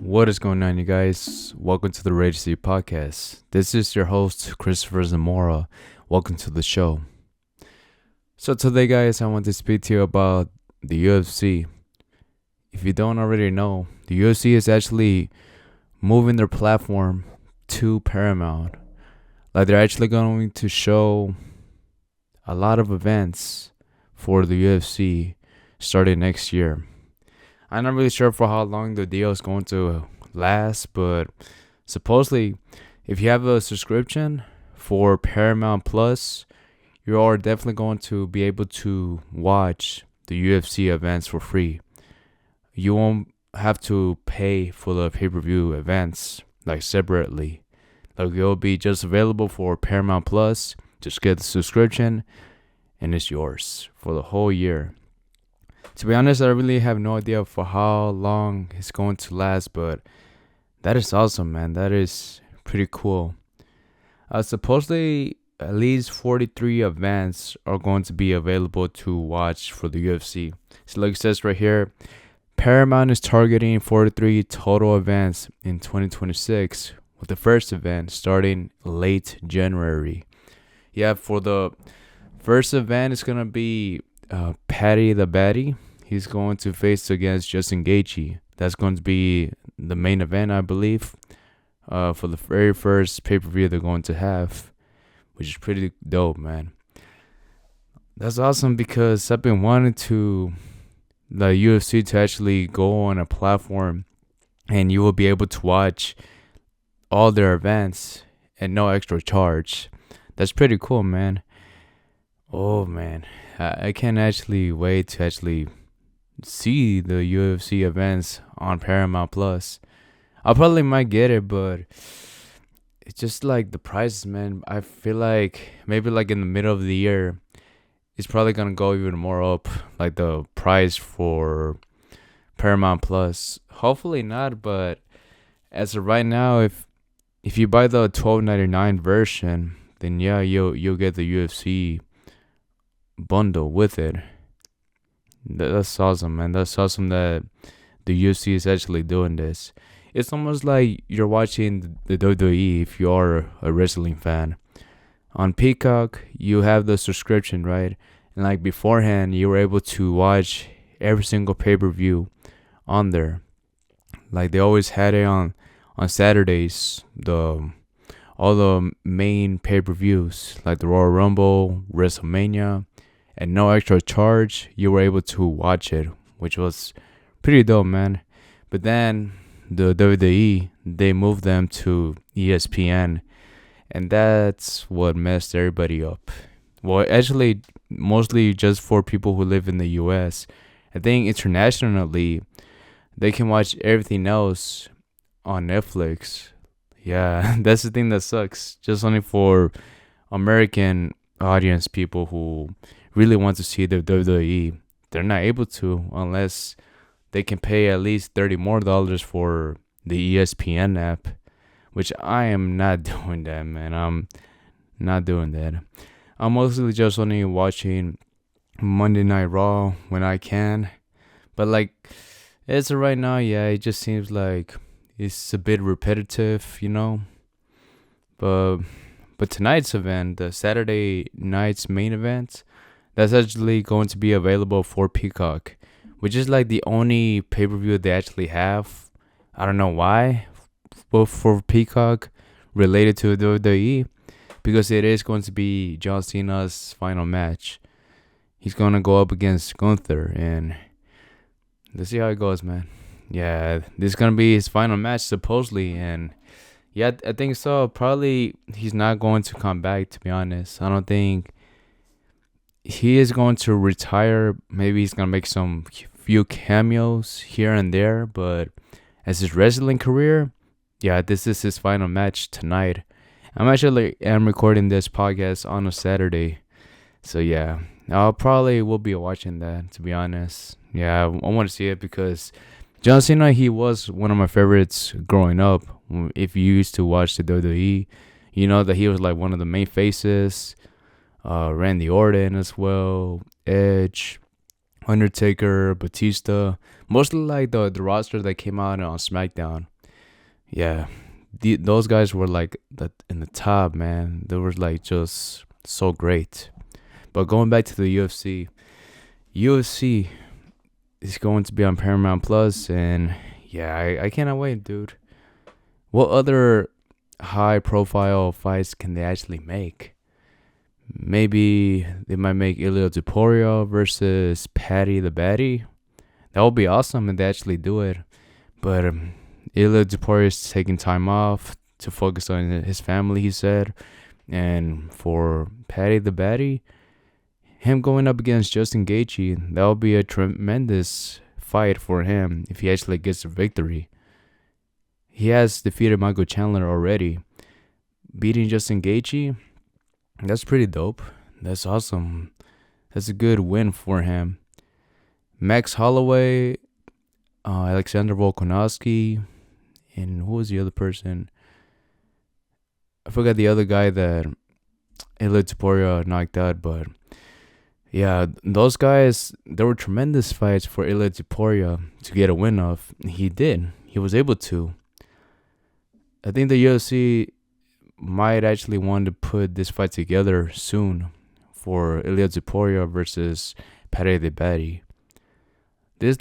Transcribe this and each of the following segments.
What is going on, you guys? Welcome to the Rage City Podcast. This is your host, Cristopher Zamora. Welcome to the show. So today, guys, I want to speak to you about the UFC. If you don't already know, the UFC is actually moving their platform to Paramount. Like, they're actually going to show a lot of events for the UFC starting next year. I'm not really sure for how long the deal is going to last, but supposedly, if you have a subscription for Paramount Plus, you are definitely going to be able to watch the UFC events for free. You won't have to pay for the pay-per-view events like separately. Like, it'll be just available for Paramount Plus. Just get the subscription, and it's yours for the whole year. To be honest, I really have no idea for how long it's going to last, but that is awesome, man. That is pretty cool. Supposedly, at least 43 events are going to be available to watch for the UFC. So like it says right here, Paramount is targeting 43 total events in 2026, with the first event starting late January. Yeah, for the first event, it's going to be Paddy the Baddy. He's going to face against Justin Gaethje. That's going to be the main event, I believe, for the very first pay-per-view they're going to have, which is pretty dope, man. That's awesome because I've been wanting the UFC to actually go on a platform and you will be able to watch all their events at no extra charge. That's pretty cool, man. Oh, man. I can't actually wait to actually see the UFC events on Paramount Plus. I probably might get it, but it's just like the prices, man. I feel like maybe like in the middle of the year, it's probably gonna go even more up, like the price for Paramount Plus. Hopefully not, but as of right now, if you buy the $12.99 version, then yeah, you'll get the UFC bundle with it. That's awesome, man. That's awesome that the UFC is actually doing this. It's almost like you're watching the WWE if you are a wrestling fan. On Peacock, you have the subscription, right? And like beforehand, you were able to watch every single pay-per-view on there. Like they always had it on Saturdays, all the main pay-per-views, like the Royal Rumble, WrestleMania. At no extra charge, you were able to watch it, which was pretty dope, man. But then the WWE, they moved them to ESPN, and that's what messed everybody up. Well, actually, mostly just for people who live in the US. I think internationally, they can watch everything else on Netflix. Yeah, that's the thing that sucks. Just only for American audience people who really want to see the WWE. They're not able to unless they can pay at least $30 more for the ESPN app, which I am not doing that, man. I'm not doing that. I'm mostly just only watching Monday Night Raw when I can. But like, as of right now, yeah, it just seems like it's a bit repetitive, you know. But tonight's event, the Saturday night's main event, that's actually going to be available for Peacock, which is like the only pay-per-view they actually have. I don't know why, but for Peacock related to WWE, because it is going to be John Cena's final match. He's going to go up against Gunther, and let's see how it goes, man. Yeah, this is going to be his final match, supposedly, and yeah, I think so. Probably he's not going to come back, to be honest. I don't think he is going to retire. Maybe he's going to make some few cameos here and there, but as his wrestling career, yeah, this is his final match tonight. I'm recording this podcast on a Saturday. So yeah, I'll probably will be watching that, to be honest. Yeah, I want to see it because John Cena, he was one of my favorites growing up. If you used to watch the WWE, you know that he was like one of the main faces. Randy Orton as well, Edge, Undertaker, Batista. Mostly like the roster that came out on SmackDown. Yeah, those guys were like in the top, man. They were like just so great. But going back to the UFC is going to be on Paramount Plus, and yeah, I cannot wait, dude. What other high profile fights can they actually make? Maybe they might make Ilya Topuria versus Patty the Batty. That would be awesome if they actually do it. But Ilya Topuria is taking time off to focus on his family, he said. And for Patty the Batty, him going up against Justin Gaethje, that would be a tremendous fight for him if he actually gets a victory. He has defeated Michael Chandler already. Beating Justin Gaethje, that's pretty dope. That's awesome. That's a good win for him. Max Holloway, Alexander Volkanovski, and who was the other person? I forgot the other guy that Ilya Topuria knocked out, but yeah, those guys, they were tremendous fights for Ilya Topuria to get a win of. He did. He was able to. I think the UFC might actually want to put this fight together soon for Ilya Topuria versus Paddy the Batty. This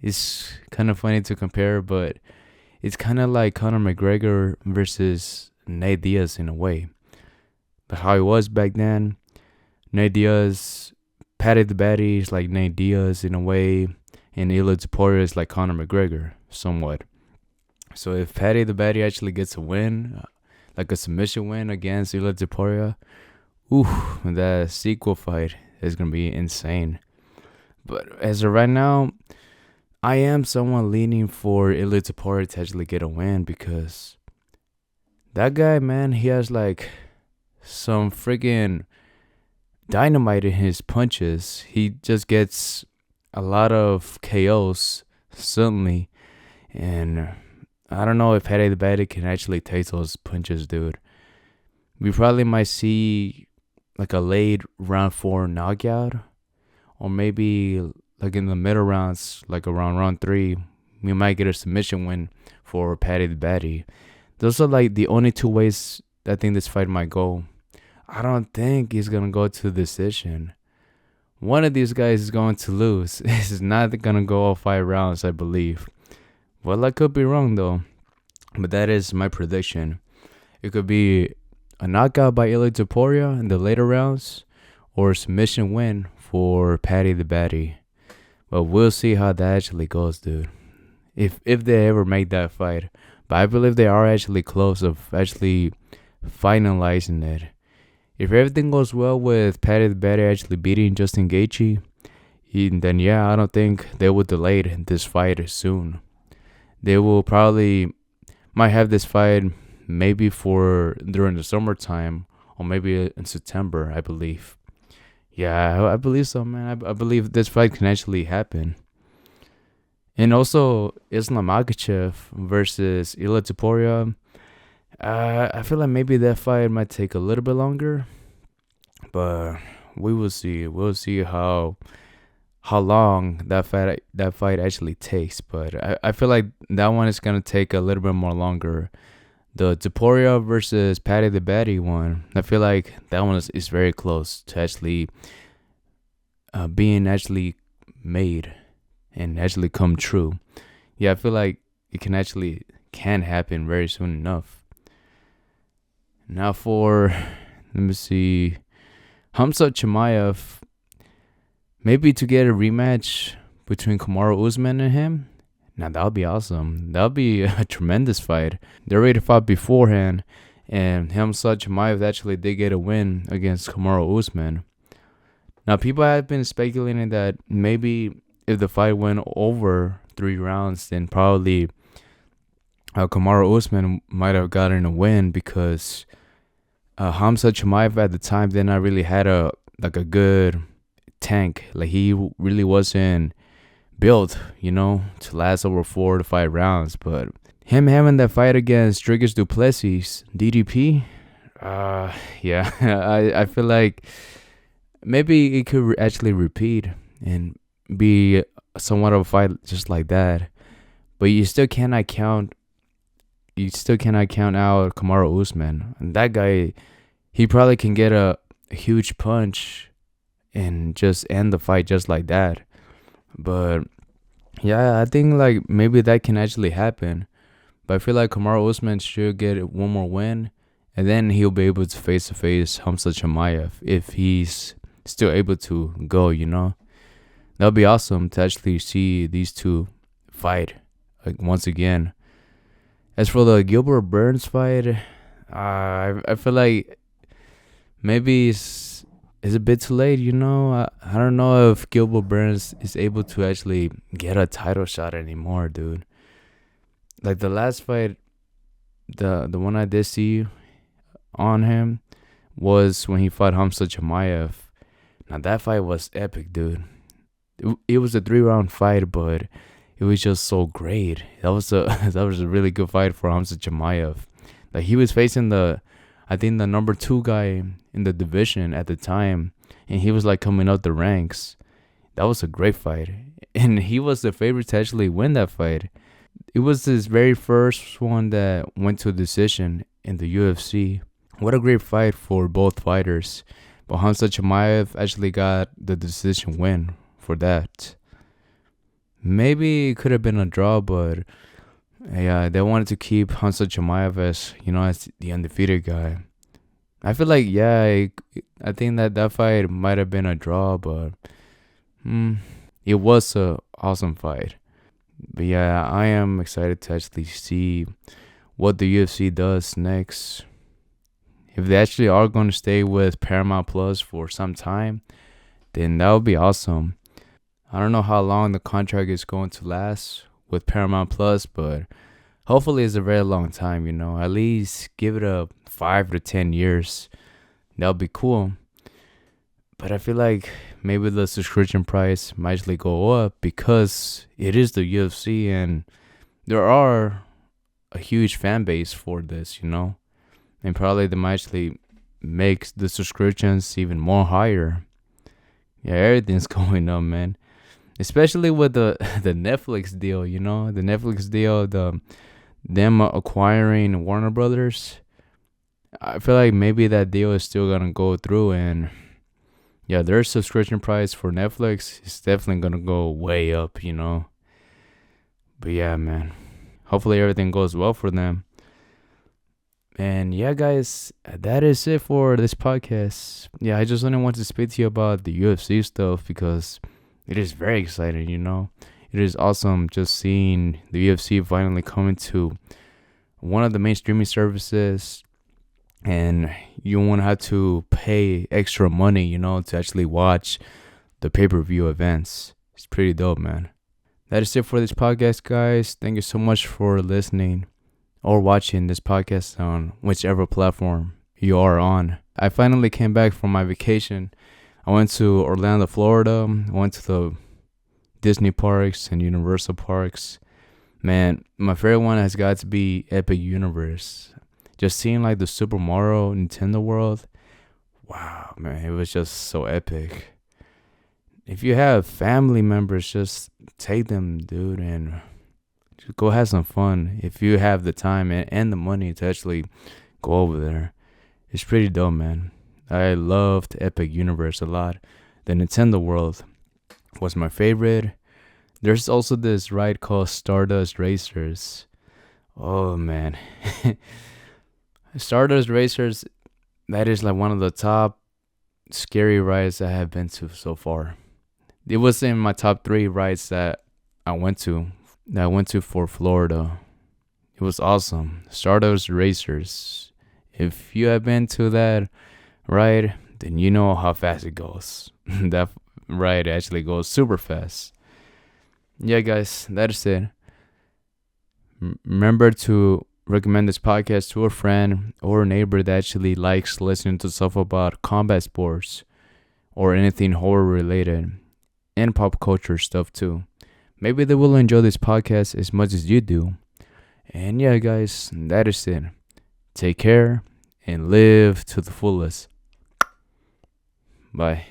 it's kind of funny to compare, but it's kind of like Conor McGregor versus Nate Diaz in a way. But how it was back then, Nate Diaz, Paddy the Batty is like Nate Diaz in a way, and Ilya Topuria is like Conor McGregor somewhat. So if Paddy the Batty actually gets a win, like a submission win against Ilya Topuria, that sequel fight is gonna be insane. But as of right now, I am somewhat leaning for Ilya Topuria to actually get a win because that guy, man, he has like some freaking dynamite in his punches. He just gets a lot of KOs suddenly, and I don't know if Paddy the Batty can actually taste those punches, dude. We probably might see like a late round 4 knockout, or maybe like in the middle rounds, like around round 3, we might get a submission win for Paddy the Batty. Those are like the only two ways I think this fight might go. I don't think he's gonna go to decision. One of these guys is going to lose. This is not gonna go all 5 rounds, I believe. Well, I could be wrong though, but that is my prediction. It could be a knockout by Ilya Topuria in the later rounds, or a submission win for Paddy the Batty. But we'll see how that actually goes, dude. If they ever make that fight, but I believe they are actually close of actually finalizing it. If everything goes well with Paddy the Batty actually beating Justin Gaethje, then yeah, I don't think they will delay this fight soon. They will probably might have this fight maybe for during the summertime, or maybe in September, I believe. Yeah, I believe so, man. I believe this fight can actually happen. And also Islam Makhachev versus Ilya Topuria. I feel like maybe that fight might take a little bit longer, but we will see. We'll see how long that fight actually takes. But I feel like that one is gonna take a little bit more longer. The Topuria versus Paddy the Batty one, I feel like that one is very close to actually being actually made and actually come true. Yeah, I feel like it can happen very soon enough. Now for, let me see, Hamza Chimaev, maybe to get a rematch between Kamaru Usman and him. Now that would be awesome. That would be a tremendous fight. They already fought beforehand, and Hamza Chimaev actually did get a win against Kamaru Usman. Now people have been speculating that maybe if the fight went over 3 rounds, then probably Kamaru Usman might have gotten a win because Hamza Chimaev at the time did not really had a good tank. Like he really wasn't built, to last over 4 to 5 rounds. But him having that fight against Dricus Du Plessis, DDP, yeah, I feel like maybe it could actually repeat and be somewhat of a fight just like that. But you still cannot count out Kamaru Usman. And that guy, he probably can get a huge punch and just end the fight just like that. But yeah, I think like maybe that can actually happen. But I feel like Kamaru Usman should get one more win, and then he'll be able to face Hamza Chimaev if he's still able to go. That'll be awesome to actually see these two fight like once again. As for the Gilbert Burns fight, I feel like maybe it's a bit too late. I don't know if Gilbert Burns is able to actually get a title shot anymore, dude. Like the last fight, the one I did see on him was when he fought Hamza Chimaev. Now that fight was epic, dude. It was a 3-round fight, but it was just so great. That was a that was a really good fight for Hamza Chimaev. Like he was facing I think the number 2 guy in the division at the time, and he was like coming up the ranks. That was a great fight, and he was the favorite to actually win that fight. It was his very first one that went to a decision in the UFC. What a great fight for both fighters. But Hamza Chimaev actually got the decision win for that. Maybe it could have been a draw, but yeah, they wanted to keep Hamza Chimaev as the undefeated guy. I feel like, I think that fight might have been a draw, but it was a awesome fight. But yeah, I am excited to actually see what the UFC does next. If they actually are going to stay with Paramount Plus for some time, then that would be awesome. I don't know how long the contract is going to last with Paramount Plus, but hopefully it's a very long time, At least give it a 5 to 10 years. That would be cool. But I feel like maybe the subscription price might actually go up because it is the UFC and there are a huge fan base for this, And probably they might actually make the subscriptions even more higher. Yeah, everything's going up, man. Especially with the Netflix deal, The Netflix deal, them acquiring Warner Brothers. I feel like maybe that deal is still going to go through, and yeah, their subscription price for Netflix is definitely going to go way up, But yeah, man. Hopefully everything goes well for them. And yeah, guys, that is it for this podcast. Yeah, I just only want to speak to you about the UFC stuff because it is very exciting, It is awesome just seeing the UFC finally coming to one of the main streaming services, and you won't have to pay extra money, to actually watch the pay-per-view events. It's pretty dope, man. That is it for this podcast, guys. Thank you so much for listening or watching this podcast on whichever platform you are on. I finally came back from my vacation. I went to Orlando, Florida. I went to the Disney parks and Universal parks. Man, my favorite one has got to be Epic Universe. Just seeing like the Super Mario Nintendo World. Wow, man, it was just so epic. If you have family members, just take them, dude, and just go have some fun. If you have the time and the money to actually go over there. It's pretty dope, man. I loved Epic Universe a lot. The Nintendo World was my favorite. There's also this ride called Stardust Racers. Oh, man. Stardust Racers, that is like one of the top scary rides I have been to so far. It was in my top 3 rides that I went to for Florida. It was awesome. Stardust Racers. If you have been to that ride, then you know how fast it goes. That ride actually goes super fast. Yeah, guys, that is it. Remember to recommend this podcast to a friend or a neighbor that actually likes listening to stuff about combat sports or anything horror related and pop culture stuff too. Maybe they will enjoy this podcast as much as you do. And yeah, guys, that is it. Take care and live to the fullest. Bye.